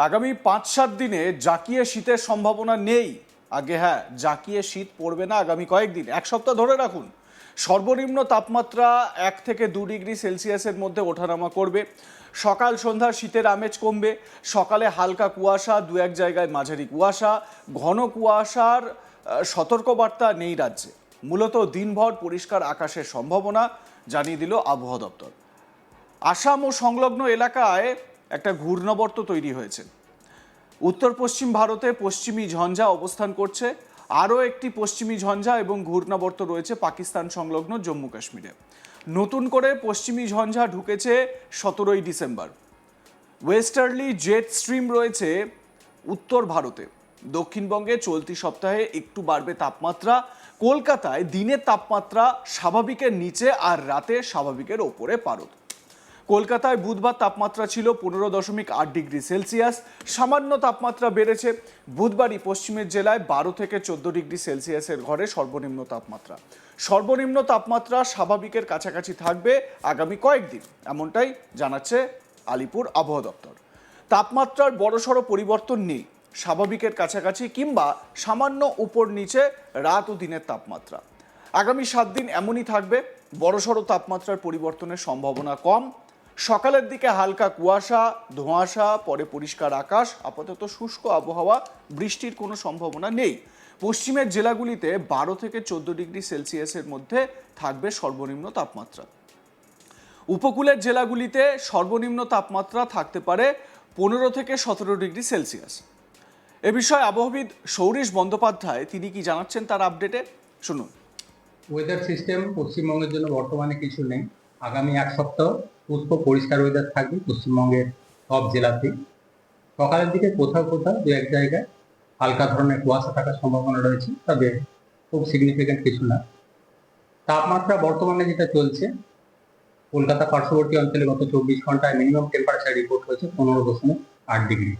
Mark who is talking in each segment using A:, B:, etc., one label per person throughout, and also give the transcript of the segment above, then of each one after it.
A: আগামী ৫-৭ দিনে জাকিয়ে শীতের সম্ভাবনা নেই। আগে হ্যাঁ, জাকিয়ে শীত পড়বে না আগামী কয়েকদিন, এক সপ্তাহ ধরে রাখুন। সর্বনিম্ন তাপমাত্রা ১ থেকে ২ ডিগ্রি সেলসিয়াসের মধ্যে ওঠানামা করবে। সকাল সন্ধ্যা শীতের আমেজ কমবে। সকালে হালকা কুয়াশা, দু এক জায়গায় মাঝারি কুয়াশা, ঘন কুয়াশার সতর্কবার্তা নেই রাজ্যে। মূলত দিনভর পরিষ্কার আকাশের সম্ভাবনা জানিয়ে দিল আবহাওয়া দপ্তর। আসাম ও সংলগ্ন এলাকায় একটা ঘূর্ণাবর্ত তৈরি হয়েছে। উত্তর পশ্চিম ভারতে পশ্চিমী ঝঞ্ঝা অবস্থান করছে। আরও একটি পশ্চিমী ঝঞ্ঝা এবং ঘূর্ণাবর্ত রয়েছে পাকিস্তান সংলগ্ন জম্মু কাশ্মীরে। নতুন করে পশ্চিমী ঝঞ্ঝা ঢুকেছে ১৭ই ডিসেম্বর। ওয়েস্টার্লি জেট স্ট্রিম রয়েছে উত্তর ভারতে। দক্ষিণবঙ্গে চলতি সপ্তাহে একটু বাড়বে তাপমাত্রা। কলকাতায় দিনের তাপমাত্রা স্বাভাবিকের নিচে আর রাতে স্বাভাবিকের ওপরে পারদ। কলকাতায় বুধবার তাপমাত্রা ছিল ১৫.৮ ডিগ্রি সেলসিয়াস। সামান্য তাপমাত্রা বেড়েছে। বুধবারই পশ্চিমের জেলায় ১২ থেকে ১৪ ডিগ্রি সেলসিয়াসের ঘরে সর্বনিম্ন তাপমাত্রা। সর্বনিম্ন তাপমাত্রা স্বাভাবিকের কাছাকাছি থাকবে আগামী কয়েকদিন, এমনটাই জানাচ্ছে আলিপুর আবহাওয়া দপ্তর। তাপমাত্রার বড়সড় পরিবর্তন নেই। স্বাভাবিকের কাছাকাছি কিংবা সামান্য উপর নিচে রাত ও দিনের তাপমাত্রা। আগামী ৭ দিন এমনই থাকবে। বড়সড় তাপমাত্রার পরিবর্তনের সম্ভাবনা কম। সকালের দিকে হালকা কুয়াশা, ধোঁয়াশা, পরে পরিষ্কার আকাশ। আপাতত শুষ্ক আবহাওয়া, বৃষ্টির কোনো সম্ভাবনা নেই। পশ্চিমের জেলাগুলিতে ১২ থেকে ১৪ ডিগ্রি সেলসিয়াসের মধ্যে থাকবে সর্বনিম্ন তাপমাত্রা। উপকূলের জেলাগুলিতে সর্বনিম্ন তাপমাত্রা থাকতে পারে ১৫ থেকে ১৭ ডিগ্রি সেলসিয়াস। এ বিষয়ে আবহাওয়াবিদ সৌরীশ বন্দ্যোপাধ্যায় তিনি কি জানাচ্ছেন তার আপডেটে শুনুন।
B: ওয়েদার সিস্টেম পশ্চিমবঙ্গের জন্য বর্তমানে কিছু নেই। আগামী এক সপ্তাহ শুষ্ক পরিষ্কার ওয়েদার থাকবে পশ্চিমবঙ্গের সব জেলাতেই। সকালের দিকে কোথাও কোথাও দু এক জায়গায় হালকা ধরনের কুয়াশা থাকার সম্ভাবনা রয়েছে, তবে খুব সিগনিফিকেন্ট কিছু না। তাপমাত্রা বর্তমানে যেটা চলছে, কলকাতা পার্শ্ববর্তী অঞ্চলে গত ২৪ ঘন্টায় মিনিমাম টেম্পারেচার রিপোর্ট হয়েছে ১৫.৮ ডিগ্রি,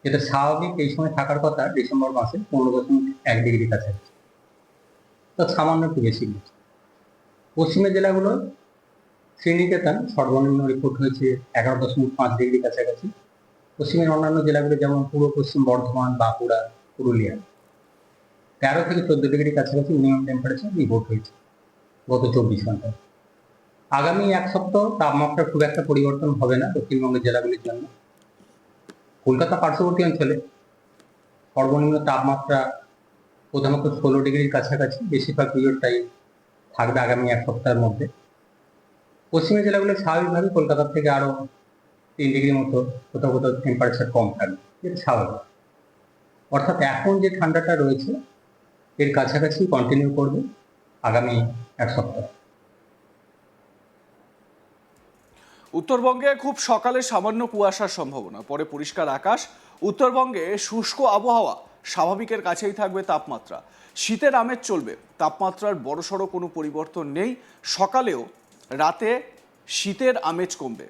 B: যেটা স্বাভাবিক এই সময় থাকার কথা ডিসেম্বর মাসে ১৫.১ ডিগ্রি কাছাকাছি, তা সামান্য একটু বেশি হয়েছে। পশ্চিমের জেলাগুলো শ্রীনিকেতন সর্বনিম্ন রিপোর্ট হয়েছে ১১.৫ ডিগ্রি কাছাকাছি। পশ্চিমের অন্যান্য জেলাগুলো যেমন পূর্ব পশ্চিম বর্ধমান, বাঁকুড়া, পুরুলিয়া ১৩ থেকে ১৪ ডিগ্রি কাছাকাছি মিনিমাম টেম্পারেচার রিপোর্ট হয়েছে গত ২৪ ঘন্টায়। আগামী এক সপ্তাহ তাপমাত্রা খুব একটা পরিবর্তন হবে না দক্ষিণবঙ্গের জেলাগুলির জন্য। কলকাতা পার্শ্ববর্তী অঞ্চলে সর্বনিম্ন তাপমাত্রা প্রধানত ১৬ ডিগ্রির কাছাকাছি বেশিরভাগ পিরিয়ডটাই থাকবে আগামী এক সপ্তাহের মধ্যে। পশ্চিমের জেলাগুলো স্বাভাবিকভাবে কলকাতার থেকে আরো ৩ ডিগ্রি মতো কোথাও কোথাও টেম্পারেচার কম থাকবে, এটা স্বাভাবিক। অর্থাৎ এখন যে ঠান্ডাটা রয়েছে এর কাছাকাছি কন্টিনিউ করবে আগামী এক সপ্তাহ।
A: উত্তরবঙ্গে খুব সকালে সামান্য কুয়াশার সম্ভাবনা, পরে পরিষ্কার আকাশ। উত্তরবঙ্গে শুষ্ক আবহাওয়া, স্বাভাবিকের কাছেই থাকবে তাপমাত্রা। শীতের আমেজ চলবে। তাপমাত্রার বড়সড় কোনো পরিবর্তন নেই। সকালেও রাতে শীতের আমেজ কমবে।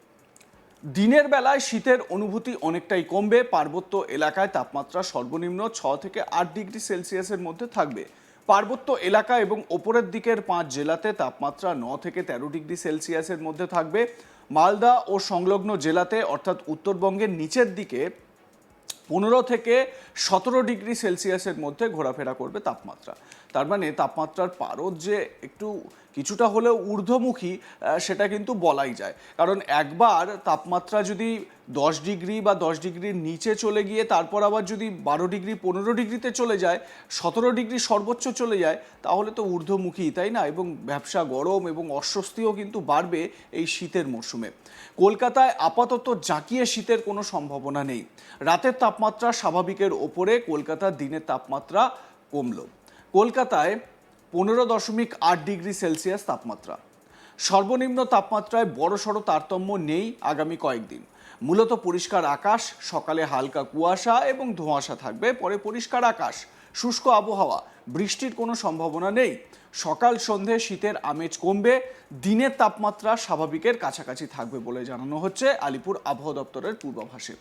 A: দিনের বেলায় শীতের অনুভূতি অনেকটাই কমবে। পার্বত্য এলাকায় তাপমাত্রা সর্বনিম্ন ৬ থেকে ৮ ডিগ্রি সেলসিয়াসের মধ্যে থাকবে। পার্বত্য এলাকা এবং ওপরের দিকের ৫ জেলাতে তাপমাত্রা ৯ থেকে ১৩ ডিগ্রি সেলসিয়াসের মধ্যে থাকবে। মালদা ও সংলগ্ন জেলাতে অর্থাৎ উত্তরবঙ্গের নিচের দিকে ১৫ থেকে ১৭ ডিগ্রি সেলসিয়াসের মধ্যে ঘোরাফেরা করবে তাপমাত্রা। তার মানে তাপমাত্রার পারদ যে একটু কিছুটা হলেও ঊর্ধ্বমুখী, সেটা কিন্তু বলাই যায়। কারণ একবার তাপমাত্রা যদি ১০ ডিগ্রি বা ১০ ডিগ্রির নিচে চলে গিয়ে তারপর আবার যদি ১২ ডিগ্রি ১৫ ডিগ্রিতে চলে যায়, ১৭ ডিগ্রি সর্বোচ্চ চলে যায়, তাহলে তো ঊর্ধ্বমুখী, তাই না? এবং ব্যবসা গরম এবং অস্বস্তিও কিন্তু বাড়বে এই শীতের মরশুমে। কলকাতায় আপাতত জাঁকিয়ে শীতের কোনো সম্ভাবনা নেই। রাতের তাপমাত্রা স্বাভাবিকের ওপরে, কলকাতার দিনের তাপমাত্রা কমল। কলকাতায় ১৫.৮ ডিগ্রি সেলসিয়াস তাপমাত্রা। সর্বনিম্ন তাপমাত্রায় বড়সড় তারতম্য নেই আগামী কয়েকদিন। মূলত পরিষ্কার আকাশ, সকালে হালকা কুয়াশা এবং ধোঁয়াশা থাকবে, পরে পরিষ্কার আকাশ, শুষ্ক আবহাওয়া, বৃষ্টির কোনো সম্ভাবনা নেই। সকাল সন্ধে শীতের আমেজ কমবে। দিনের তাপমাত্রা স্বাভাবিকের কাছাকাছি থাকবে বলে জানানো হচ্ছে আলিপুর আবহাওয়া দপ্তরের পূর্বাভাসে।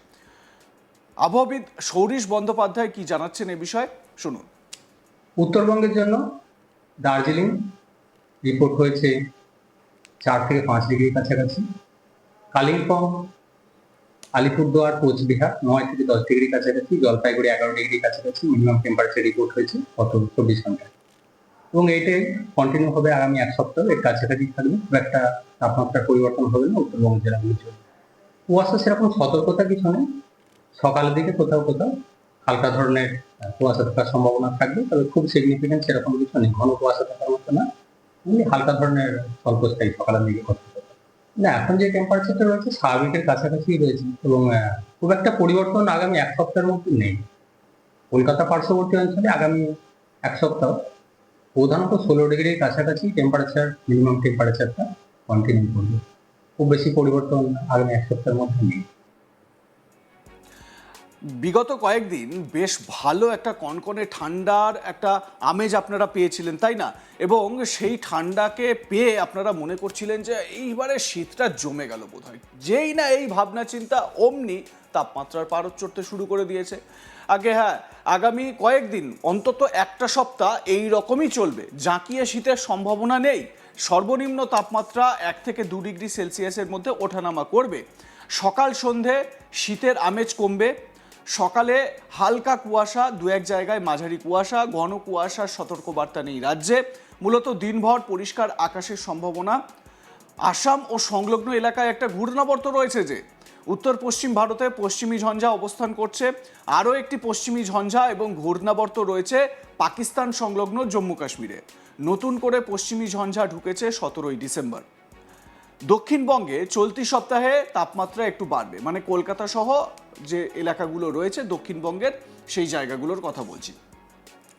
A: আবহাওয়াবিদ সৌরীশ বন্দ্যোপাধ্যায় কি জানাচ্ছেন এ বিষয়ে শুনুন।
B: উত্তরবঙ্গের জন্য দার্জিলিং রিপোর্ট হয়েছে ৪ থেকে ৫ ডিগ্রির কাছাকাছি। কালিম্পং আলিপুরদুয়ার, কোচবিহার 9 থেকে 10 ডিগ্রি কাছাকাছি, জলপাইগুড়ি 11 ডিগ্রি কাছাকাছি মিনিমাম টেম্পারেচার রিপোর্ট হয়েছে গত 24 ঘন্টায়। এবং এইটাই কন্টিনিউ হবে আগামী এক সপ্তাহ, এর কাছাকাছি থাকবে, খুব একটা তাপমাত্রার পরিবর্তন হবে না উত্তরবঙ্গ জেলাগুলির জন্য। কুয়াশা সেরকম সতর্কতা কিছু নেই, সকালের দিকে কোথাও কোথাও হালকা ধরনের কুয়াশা থাকার সম্ভাবনা থাকবে, তবে খুব সিগনিফিকেন্ট সেরকম কিছু নেই, ঘন কুয়াশা থাকার মতো না, হালকা ধরনের স্বল্পস্থায়ী সকালের দিকে করতে হবে না। এখন যে টেম্পারেচারটা রয়েছে স্বাভাবিকের কাছাকাছি রয়েছে এবং খুব একটা পরিবর্তন আগামী এক সপ্তাহের মধ্যে নেই। কলকাতা পার্শ্ববর্তী অঞ্চলে আগামী এক সপ্তাহ প্রধানত 16 ডিগ্রির কাছাকাছি টেম্পারেচার, মিনিমাম টেম্পারেচারটা কন্টিনিউ করবে। খুব বেশি পরিবর্তন আগামী এক সপ্তাহের মধ্যে নেই।
A: বিগত কয়েকদিন বেশ ভালো একটা কনকনে ঠান্ডার একটা আমেজ আপনারা পেয়েছিলেন, তাই না? এবং সেই ঠান্ডাকে পেয়ে আপনারা মনে করছিলেন যে এইবারে শীতটা জমে গেল বোধহয়। যেই না এই ভাবনা চিন্তা অমনি তাপমাত্রার পারদ চড়তে শুরু করে দিয়েছে। আগে হ্যাঁ, আগামী কয়েকদিন অন্তত একটা সপ্তাহ এই রকমই চলবে, জাঁকিয়ে শীতের সম্ভাবনা নেই। সর্বনিম্ন তাপমাত্রা 1 থেকে 2 ডিগ্রি সেলসিয়াসের মধ্যে ওঠানামা করবে। সকাল সন্ধে শীতের আমেজ কমবে। সকালে হালকা কুয়াশা, দু এক জায়গায় মাঝারি কুয়াশা, ঘন কুয়াশার সতর্কবার্তা নেই রাজ্যে। মূলত দিনভর পরিষ্কার আকাশের সম্ভাবনা। আসাম ও সংলগ্ন এলাকায় একটা ঘূর্ণাবর্ত রয়েছে, যে উত্তর পশ্চিম ভারতে পশ্চিমী ঝঞ্ঝা অবস্থান করছে। আরও একটি পশ্চিমী ঝঞ্ঝা এবং ঘূর্ণাবর্ত রয়েছে পাকিস্তান সংলগ্ন জম্মু কাশ্মীরে। নতুন করে পশ্চিমী ঝঞ্ঝা ঢুকেছে 17ই ডিসেম্বর। দক্ষিণবঙ্গে চলতি সপ্তাহে তাপমাত্রা একটু বাড়বে, মানে কলকাতা সহ যে এলাকাগুলো রয়েছে দক্ষিণবঙ্গের সেই জায়গাগুলোর কথা বলছি।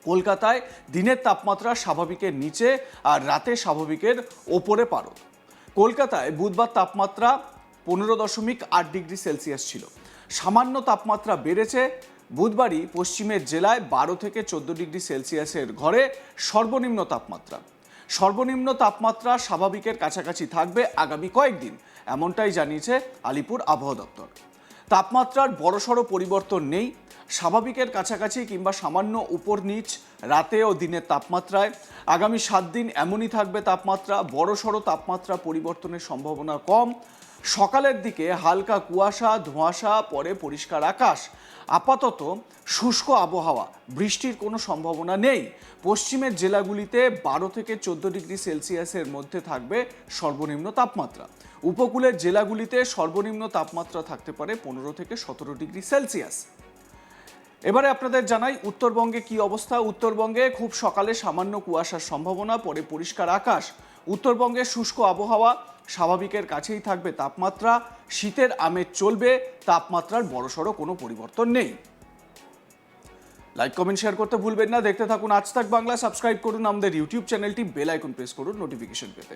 A: কলকাতায় দিনের তাপমাত্রা স্বাভাবিকের নিচে আর রাতে স্বাভাবিকের ওপরে পারদ। কলকাতায় বুধবার তাপমাত্রা 15.8 ডিগ্রি সেলসিয়াস ছিল। সামান্য তাপমাত্রা বেড়েছে। বুধবারই পশ্চিমের জেলায় 12 থেকে 14 ডিগ্রি সেলসিয়াসের ঘরে সর্বনিম্ন তাপমাত্রা। সর্বনিম্ন তাপমাত্রা স্বাভাবিকের কাছাকাছি থাকবে আগামী কয়েকদিন, এমনটাই জানিয়েছে আলিপুর আবহাওয়া দপ্তর। তাপমাত্রার বড়সড় পরিবর্তন নেই, স্বাভাবিকের কাছাকাছি কিংবা সামান্য উপর নিচ রাতে ও দিনের তাপমাত্রায়। আগামী 7 দিন এমনই থাকবে তাপমাত্রা, বড়সড় তাপমাত্রা পরিবর্তনের সম্ভাবনা কম। সকালের দিকে হালকা কুয়াশা, ধোঁয়াশা, পরে পরিষ্কার আকাশ। আপাতত শুষ্ক আবহাওয়া, বৃষ্টির কোনো সম্ভাবনা নেই। পশ্চিমের জেলাগুলিতে 12 থেকে 14 ডিগ্রি সেলসিয়াসের মধ্যে থাকবে সর্বনিম্ন তাপমাত্রা। উপকূলের জেলাগুলিতে সর্বনিম্ন তাপমাত্রা থাকতে পারে 15 থেকে 17 ডিগ্রি সেলসিয়াস। এবারে আপনাদের জানাই উত্তরবঙ্গে কি অবস্থা। উত্তরবঙ্গে খুব সকালে সামান্য কুয়াশার সম্ভাবনা, পরে পরিষ্কার আকাশ। উত্তরবঙ্গে শুষ্ক আবহাওয়া, স্বাভাবিকের কাছেই থাকবে তাপমাত্রা। শীতের আমেজ চলবে, তাপমাত্রার বড়সড় কোনো পরিবর্তন নেই। লাইক, কমেন্ট, শেয়ার করতে ভুলবেন না। দেখতে থাকুন আজ তাক বাংলা। সাবস্ক্রাইব করুন আমাদের ইউটিউব চ্যানেলটি, বেল আইকন প্রেস করুন নোটিফিকেশন পেতে।